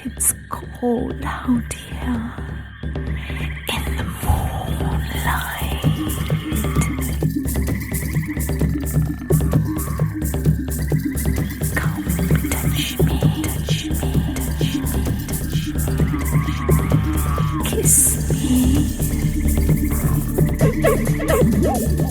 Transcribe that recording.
It's cold out here in the moonlight. Come touch me, touch me, touch me, touch me. Kiss me.